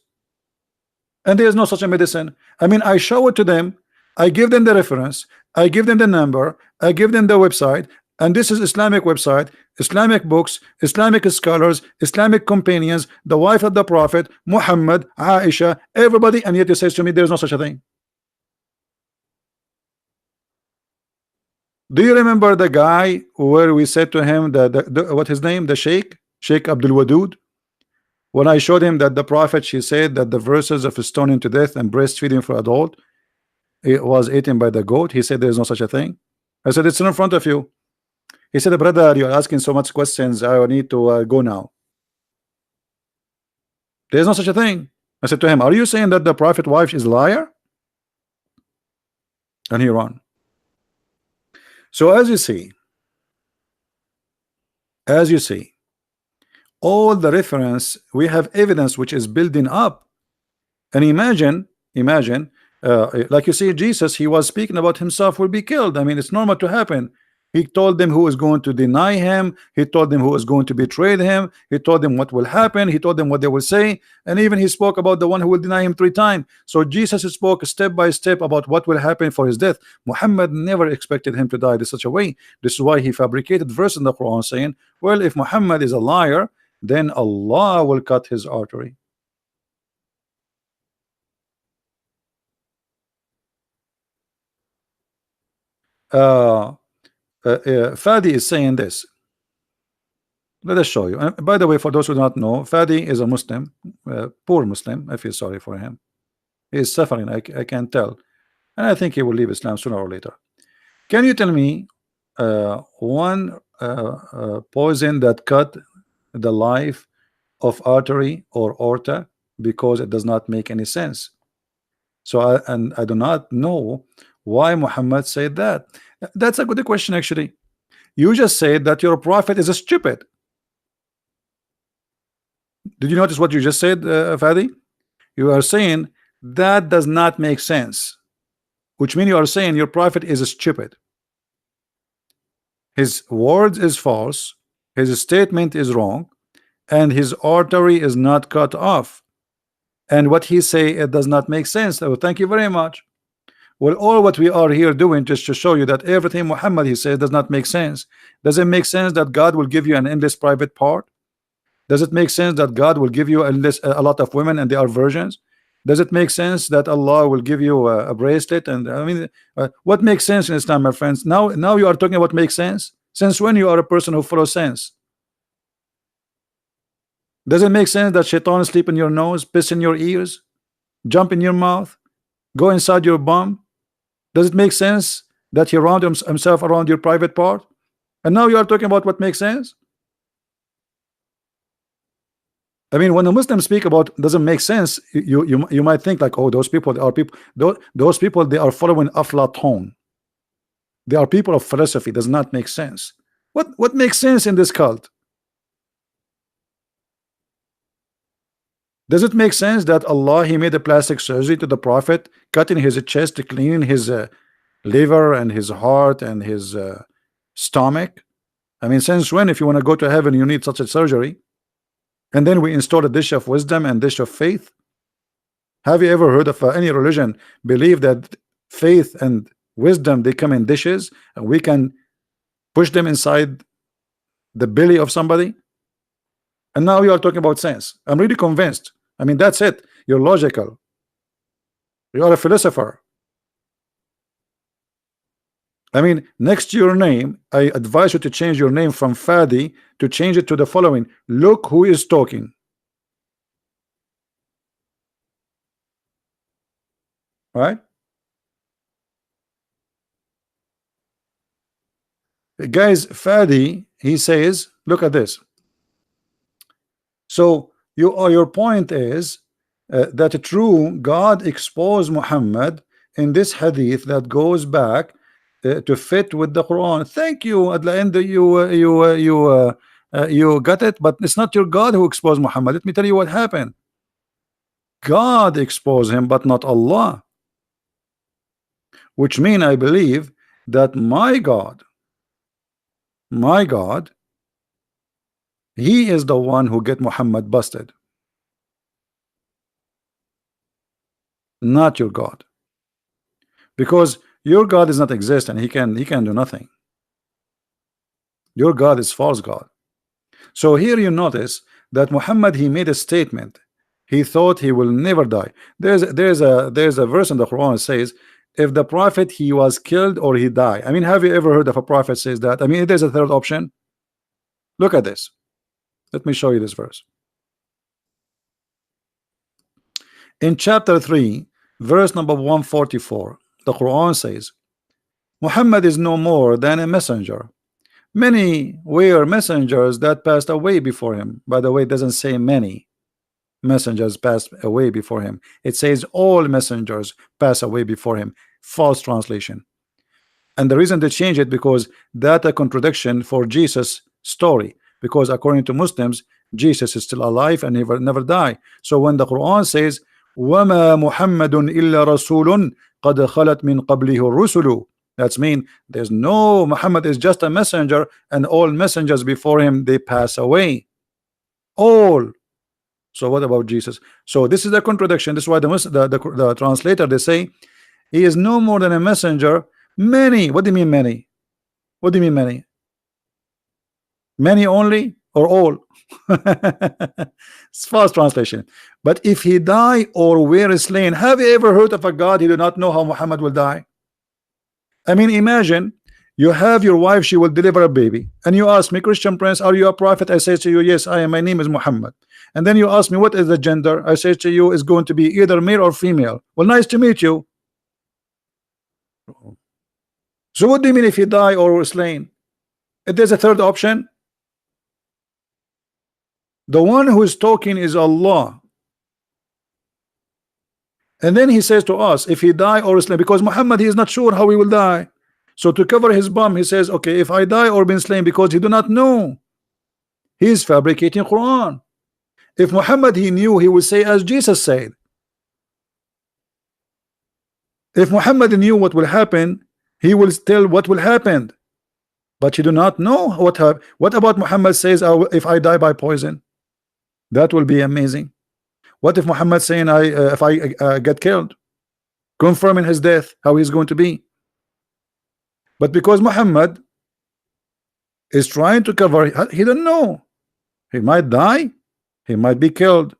and there is no such a medicine. I mean, I show it to them, I give them the reference, I give them the number, I give them the website, and this is Islamic website, Islamic books, Islamic scholars, Islamic companions, the wife of the Prophet Muhammad, Aisha, everybody, and yet he says to me there is no such a thing. Do you remember the guy where we said to him that what his name, the Sheikh Abdul Wadud, when I showed him that the Prophet, she said that the verses of stoning to death and breastfeeding for adult, it was eaten by the goat, he said there is no such a thing. I said it's in front of you. He said, brother, you're asking so much questions, I need to go now. There's no such a thing. I said to him, are you saying that the Prophet wife is a liar? And he ran. So as you see, all the reference, we have evidence which is building up. And imagine, like you see, Jesus, he was speaking about himself will be killed. I mean, it's normal to happen. He told them who was going to deny him. He told them who was going to betray him. He told them what will happen. He told them what they will say. And even he spoke about the one who will deny him 3 times. So Jesus spoke step by step about what will happen for his death. Muhammad never expected him to die in such a way. This is why he fabricated verse in the Quran saying, well, if Muhammad is a liar, then Allah will cut his artery. Fadi is saying this. Let us show you. And by the way, for those who do not know, Fadi is a Muslim, poor Muslim. I feel sorry for him. He is suffering, I can tell, and I think he will leave Islam sooner or later. Can you tell me one poison that cut the life of artery or aorta, because it does not make any sense? So I do not know why Muhammad said that. That's a good question, actually. You just said that your prophet is a stupid. Did you notice what you just said, Fadi? You are saying that does not make sense, which means you are saying your prophet is a stupid. His words is false, his statement is wrong, and his artery is not cut off. And what he say, it does not make sense. So thank you very much. Well, all what we are here doing just to show you that everything Muhammad he says does not make sense. Does it make sense that God will give you an endless private part? Does it make sense that God will give you a lot of women and they are virgins? Does it make sense that Allah will give you a bracelet? And I mean, what makes sense in Islam, my friends? Now you are talking about what makes sense. Since when you are a person who follows sense? Does it make sense that shaitan sleep in your nose, piss in your ears, jump in your mouth, go inside your bum? Does it make sense that he round himself around your private part? And now you are talking about what makes sense? I mean, when a Muslim speak about doesn't make sense, you might think like, oh, those people are people. Those people, they are following Aflatun. They are people of philosophy. Does not make sense. What makes sense in this cult? Does it make sense that Allah he made a plastic surgery to the Prophet, cutting his chest, cleaning his liver and his heart and his stomach? I mean, since when, if you want to go to heaven, you need such a surgery? And then we install a dish of wisdom and dish of faith. Have you ever heard of any religion believe that faith and wisdom they come in dishes and we can push them inside the belly of somebody? And now you are talking about sense. I'm really convinced. I mean, that's it. You're logical. You are a philosopher. I mean, next to your name, I advise you to change your name from Fadi to change it to the following: look who is talking. Right? Guys, Fadi, he says, look at this. So your point is that true God exposed Muhammad in this hadith that goes back to fit with the Quran. Thank you. At the end, you got it, but it's not your God who exposed Muhammad. Let me tell you what happened. God exposed him, but not Allah. Which means I believe that my God, he is the one who get Muhammad busted. not your God, because your God does not exist and he can do nothing. Your God is false God. So here you notice that Muhammad, he made a statement. He thought he will never die. There's a verse in the Quran that says, if the prophet he was killed or he died. I mean, have you ever heard of a prophet says that? I mean, there's a third option. Look at this. Let me show you this verse. In chapter 3, verse number 144, the Quran says, Muhammad is no more than a messenger. Many were messengers that passed away before him. By the way, it doesn't say many messengers passed away before him. It says all messengers pass away before him. False translation. And the reason they change it, because that a contradiction for Jesus' story. Because according to Muslims, Jesus is still alive and never die. So when the Quran says, وَمَا مُحَمَّدٌ إِلَّا رَسُولٌ قَدْ خَلَتْ مِنْ قَبْلِهِ الرُّسُلُ, that's mean there's no Muhammad is just a messenger, and all messengers before him they pass away. All. So what about Jesus? So this is a contradiction. This is why the translator, they say he is no more than a messenger. Many. What do you mean many? What do you mean many? Many only or all? It's false translation. But if he die or were slain, have you ever heard of a God he do not know how Muhammad will die? I mean, imagine you have your wife, she will deliver a baby, and you ask me, Christian Prince, are you a prophet? I say to you, yes, I am. My name is Muhammad. And then you ask me, what is the gender? I say to you, is going to be either male or female. Well, nice to meet you. So what do you mean if he die or slain? If there's a third option, the one who is talking is Allah. And then he says to us, if he die or slain, because Muhammad, he is not sure how he will die. So to cover his bum, he says, okay, if I die or been slain, because he do not know. He is fabricating Quran. If Muhammad he knew, he would say as Jesus said. If Muhammad knew what will happen, he will tell what will happen. But he do not know what happened. What about Muhammad says, if I die by poison? That will be amazing. What if Muhammad saying if I get killed, confirming his death, how he's going to be? But because Muhammad is trying to cover, he don't know. He might die, he might be killed.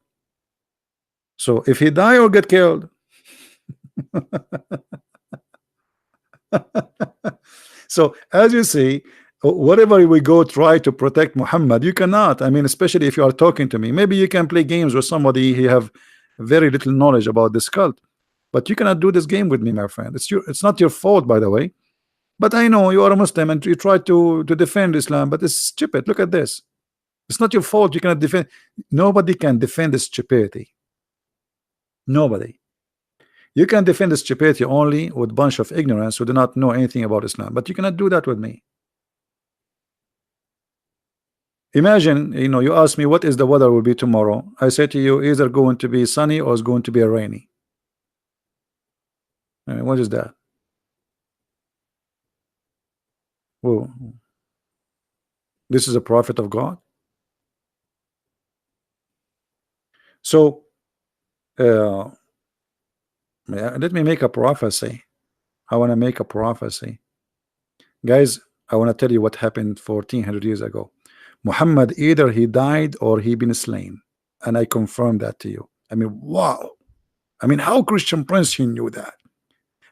So if he die or get killed, so as you see, whatever we go try to protect Muhammad, you cannot. I mean, especially if you are talking to me, maybe you can play games with somebody he have very little knowledge about this cult, but you cannot do this game with me, my friend. It's not your fault, by the way, but I know you are a Muslim and you try to defend Islam, but it's stupid. Look at this. It's not your fault. You cannot defend. Nobody can defend this stupidity. Nobody. You can defend the stupidity only with a bunch of ignorance who do not know anything about Islam, but you cannot do that with me. Imagine, you ask me what is the weather will be tomorrow. I say to you, either going to be sunny or it's going to be rainy. What is that? Well, this is a prophet of God. So let me make a prophecy. I want to make a prophecy, guys. I want to tell you what happened 1400 years ago. Muhammad, either he died or he been slain, and I confirm that to you. I mean, wow. I mean, how Christian Prince he knew that?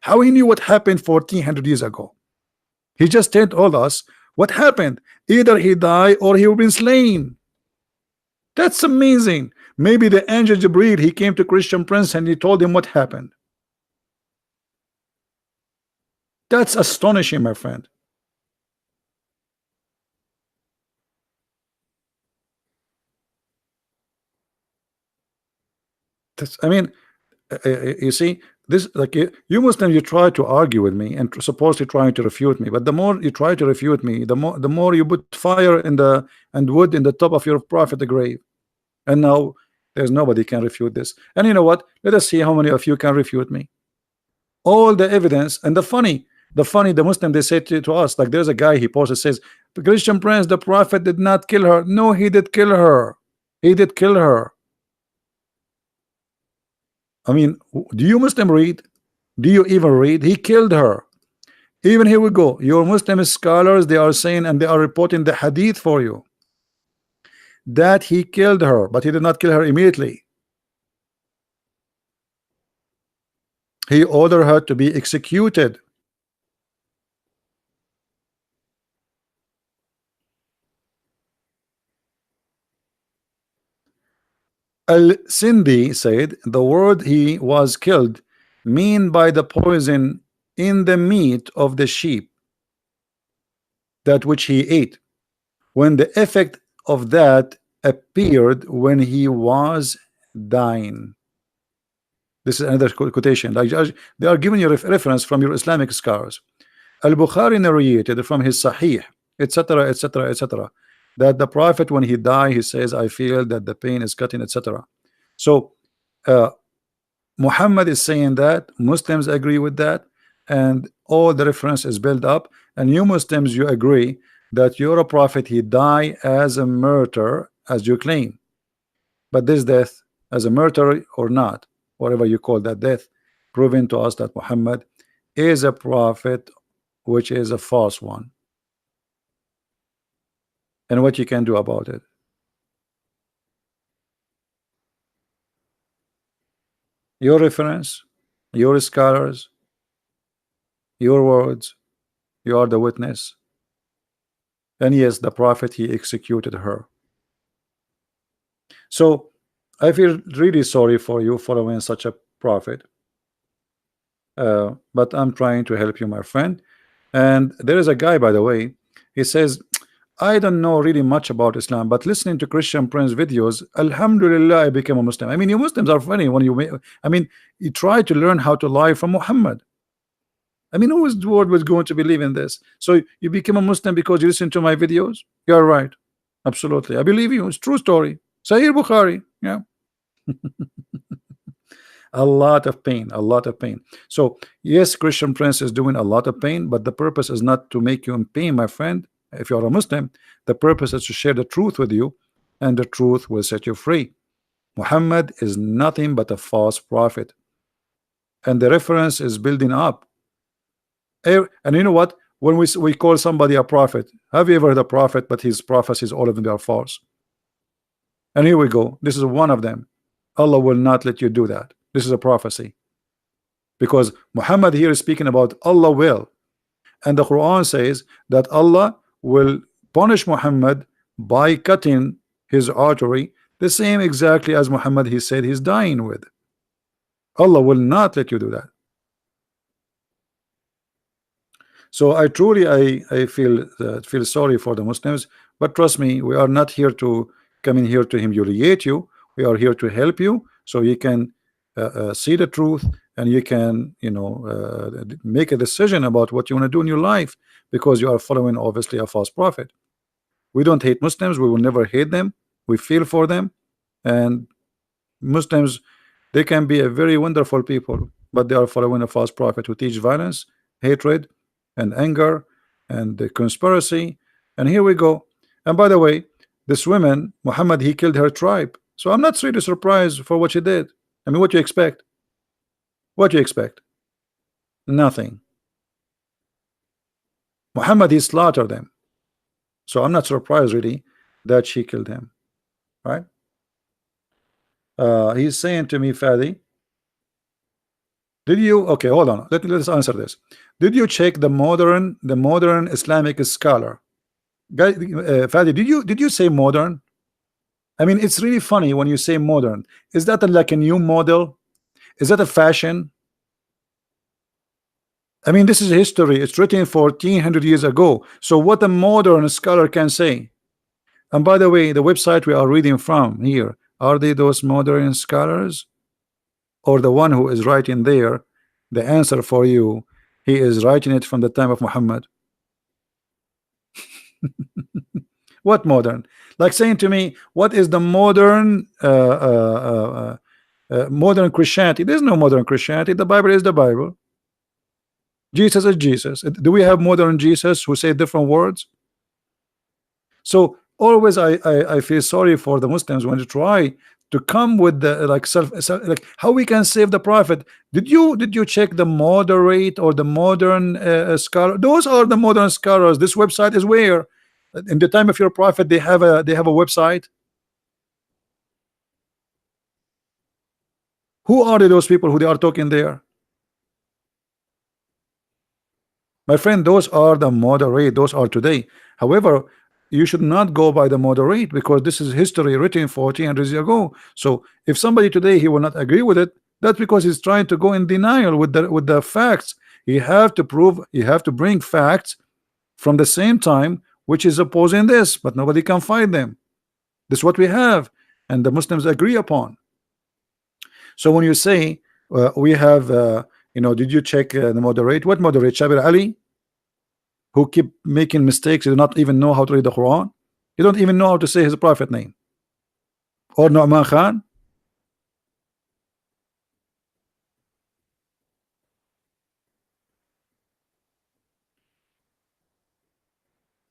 How he knew what happened 1400 years ago? He just told us what happened. Either he died or he been slain. That's amazing. Maybe the angel Jibreel, he came to Christian Prince and he told him what happened. That's astonishing, my friend. I mean, you see, this, like, you Muslims, you try to argue with me and supposedly trying to refute me, but the more you try to refute me, the more you put fire in and wood in the top of your prophet the grave. And now there's nobody can refute this. And you know what? Let us see how many of you can refute me. All the evidence. And the funny, the Muslim, they say to us, like, there's a guy he posted, says, Christian Prince, the prophet did not kill her. No, he did kill her. He did kill her. I mean, do you Muslim read? Do you even read? He killed her. Even here we go. Your Muslim scholars, they are saying and they are reporting the hadith for you that he killed her, but he did not kill her immediately. He ordered her to be executed. Al-Sindi said the word he was killed mean by the poison in the meat of the sheep that which he ate, when the effect of that appeared when he was dying. This is another quotation. Like they are giving you reference from your Islamic scholars. Al-Bukhari narrated from his Sahih, etc., etc., etc., that the Prophet, when he died, he says, I feel that the pain is cutting, etc. So Muhammad is saying that, Muslims agree with that, and all the reference is built up, and you Muslims, you agree that your prophet, he died as a martyr, as you claim. But this death, as a martyr or not, whatever you call that death, proving to us that Muhammad is a prophet, which is a false one. And what you can do about it? Your reference, your scholars, your words, you are the witness. And yes, the prophet, he executed her. So I feel really sorry for you following such a prophet, but I'm trying to help you, my friend. And there is a guy, by the way, he says, I don't know really much about Islam, but listening to Christian Prince videos, Alhamdulillah, I became a Muslim. I mean, you Muslims are funny when you try to learn how to lie from Muhammad. I mean, who is the world was going to believe in this? So you became a Muslim because you listen to my videos? You're right. Absolutely. I believe you. It's true story. Sahih Bukhari. Yeah. A lot of pain, a lot of pain. So yes, Christian Prince is doing a lot of pain, but the purpose is not to make you in pain, my friend. If you are a Muslim, the purpose is to share the truth with you, and the truth will set you free. Muhammad is nothing but a false prophet, and the reference is building up. And you know what? When we call somebody a prophet, have you ever heard a prophet but his prophecies, all of them, are false? And here we go. This is one of them. Allah will not let you do that. This is a prophecy, because Muhammad here is speaking about Allah will, and the Quran says that Allah will punish Muhammad by cutting his artery, the same exactly as Muhammad he said he's dying with. Allah will not let you do that. So I truly I feel sorry for the Muslims, but trust me, we are not here to come in here to humiliate you. We are here to help you, so you can see the truth, and you can make a decision about what you want to do in your life, because you are following obviously a false prophet. We don't hate Muslims. We will never hate them. We feel for them, and Muslims, they can be a very wonderful people, but they are following a false prophet who teach violence, hatred, and anger, and the conspiracy. And here we go. And by the way, this woman, Muhammad, he killed her tribe. So I'm not really surprised for what she did. I mean, what do you expect? What do you expect? Nothing. Muhammad, he slaughtered them. So I'm not surprised really that she killed him. Right? He's saying to me, Fadi, did you, okay, hold on, let's answer this. Did you check the modern Islamic scholar? Guy, Fadi, did you say modern? I mean, it's really funny when you say modern. Is that like a new model? Is that a fashion? I mean, this is history. It's written 1400 years ago. So what a modern scholar can say. And by the way, the website we are reading from here, are they those modern scholars? Or the one who is writing there, the answer for you, he is writing it from the time of Muhammad? What modern? Like saying to me, what is the modern modern Christianity? There's no modern Christianity. The Bible is the Bible. Jesus is Jesus. Do we have modern Jesus who say different words? So always I feel sorry for the Muslims when they try to come with the like like how we can save the prophet. Did you check the moderate or the modern scholar? Those are the modern scholars. This website is where in the time of your prophet they have a website. Who are those people who they are talking there? My friend, those are the moderate, those are today. However, you should not go by the moderate because this is history written 1400 years ago. So if somebody today he will not agree with it, that's because he's trying to go in denial with the facts. He have to prove, he have to bring facts from the same time which is opposing this, but nobody can find them. This is what we have, and the Muslims agree upon. So when you say we have did you check the moderate? What moderate? Shabir Ali, who keep making mistakes. You do not even know how to read the Quran. You don't even know how to say his prophet name. Or Nu'man Khan.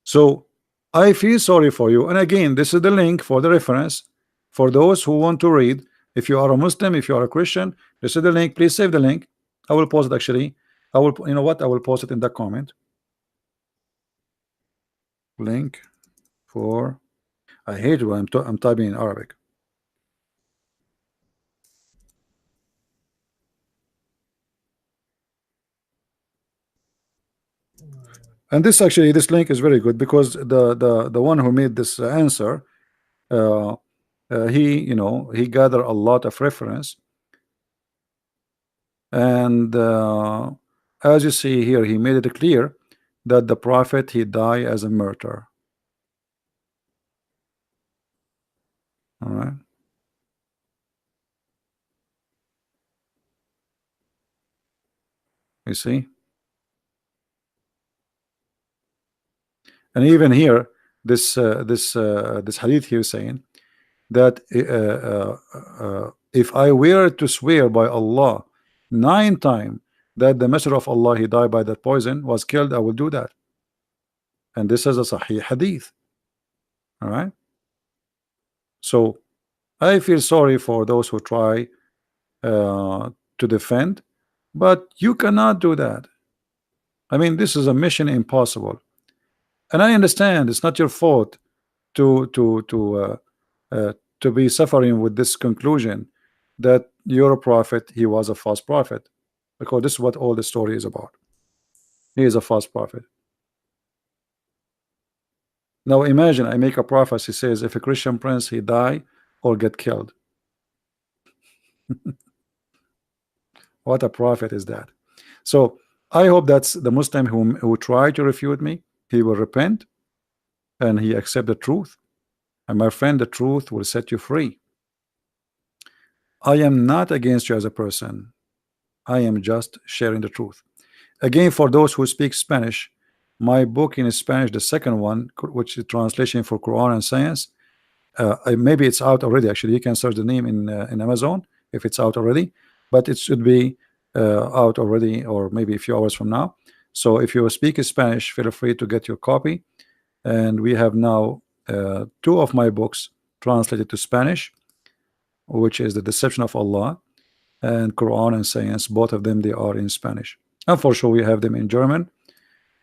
So I feel sorry for you. And again, this is the link for the reference for those who want to read. If you are a Muslim, if you are a Christian, this is the link. Please save the link. I will post it actually. I will, you know what? I will post it in the comment. Link for, I hate it when I'm typing in Arabic. And this actually, this link is very good because the one who made this answer, he gathered a lot of reference, and as you see here, he made it clear that the prophet he died as a martyr. All right. You see, and even here, this hadith here saying that if I were to swear by Allah 9 times that the messenger of Allah he died by that poison, was killed, I will do that. And this is a Sahih hadith. All right. So I feel sorry for those who try to defend, but you cannot do that. I mean, this is a mission impossible, and I understand it's not your fault to be suffering with this conclusion that your prophet he was a false prophet, because this is what all the story is about. He is a false prophet. Now imagine I make a prophecy says if a Christian prince he die or get killed. What a prophet is that? So I hope that's the Muslim who try to refute me, he will repent and he accept the truth, and my friend, the truth will set you free. I am not against you as a person. I am just sharing the truth. Again, for those who speak Spanish, my book in Spanish, the second one, which is translation for Quran and Science, maybe it's out already. Actually, you can search the name in Amazon if it's out already, but it should be out already, or maybe a few hours from now. So if you speak Spanish, feel free to get your copy. And we have now 2 of my books translated to Spanish, which is The Deception of Allah and Quran and Science. Both of them, they are in Spanish, and for sure we have them in German,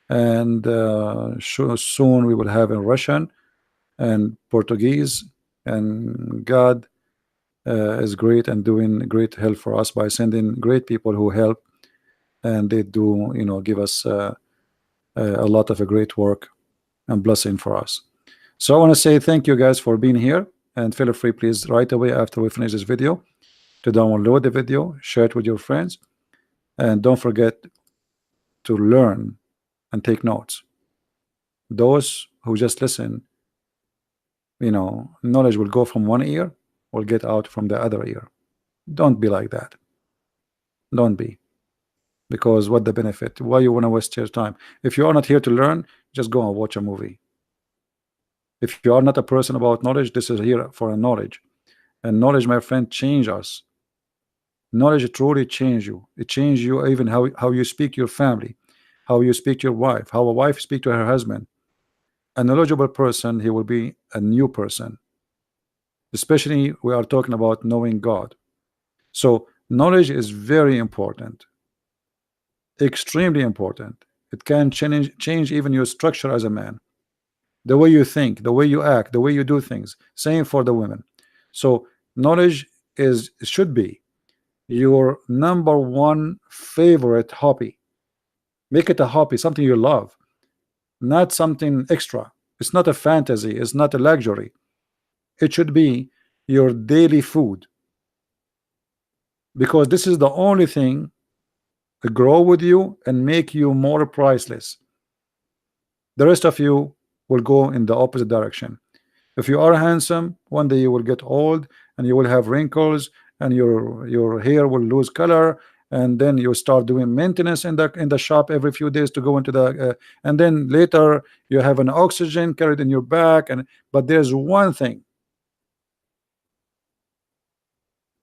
and soon we will have in Russian and Portuguese. And God is great and doing great help for us by sending great people who help, and they do give us a lot of a great work and blessing for us. So I want to say thank you guys for being here, and feel free please right away after we finish this video to download the video, share it with your friends, and don't forget to learn and take notes. Those who just listen, knowledge will go from one ear, will get out from the other ear. Don't be like that. Don't be, because what the benefit? Why you want to waste your time? If you are not here to learn, just go and watch a movie. If you are not a person about knowledge, this is here for a knowledge, and knowledge, my friend, change us. Knowledge truly change you. It changes you, even how you speak to your family, how you speak to your wife, how a wife speak to her husband. A knowledgeable person, he will be a new person. especially we are talking about knowing God. So knowledge is very important, extremely important. It can change even your structure as a man, the way you think, the way you act, the way you do things. Same for the women. So knowledge should be your number one favorite hobby. Make it a hobby, something you love, not something extra. It's not a fantasy, it's not a luxury. It should be your daily food, because this is the only thing to grow with you and make you more priceless. The rest of you will go in the opposite direction. If you are handsome, one day you will get old and you will have wrinkles and your hair will lose color, and then you start doing maintenance in the shop every few days to go into the and then later you have an oxygen carried in your back. And but there's one thing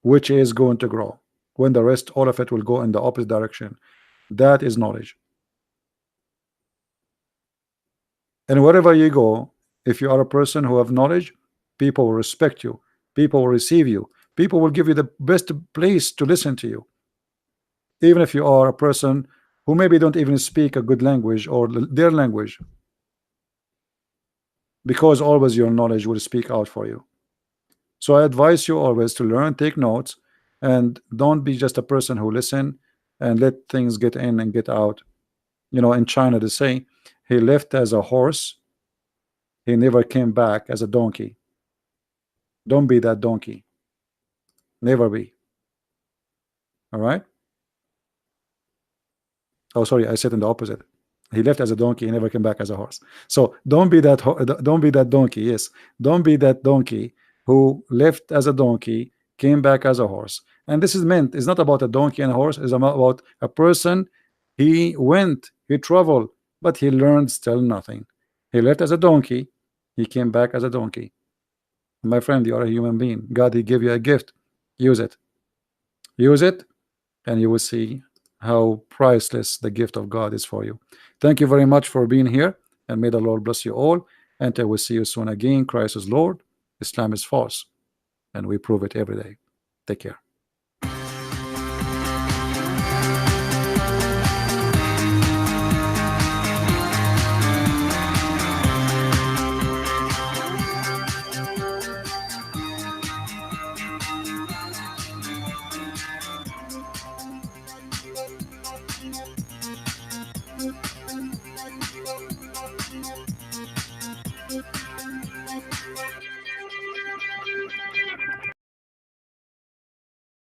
which is going to grow when the rest, all of it, will go in the opposite direction. That is knowledge. And wherever you go, if you are a person who have knowledge, people will respect you, people will receive you, people will give you the best place to listen to you, even if you are a person who maybe don't even speak a good language or their language, because always your knowledge will speak out for you. So I advise you always to learn, take notes, and don't be just a person who listen and let things get in and get out. You know, in China they say he left as a horse, he never came back as a donkey. Don't be that donkey. Never be. All right. Oh, sorry, I said in the opposite. He left as a donkey, he never came back as a horse. So don't be that don't be that donkey. Yes, don't be that donkey who left as a donkey, came back as a horse. And this is meant, it's not about a donkey and a horse, it's about a person. He went, he traveled, but he learned still nothing. He left as a donkey, he came back as a donkey. My friend, you are a human being. God, he gave you a gift. Use it. Use it, and you will see how priceless the gift of God is for you. Thank you very much for being here, and may the Lord bless you all. And I will see you soon again. Christ is Lord, Islam is false, and we prove it every day. Take care.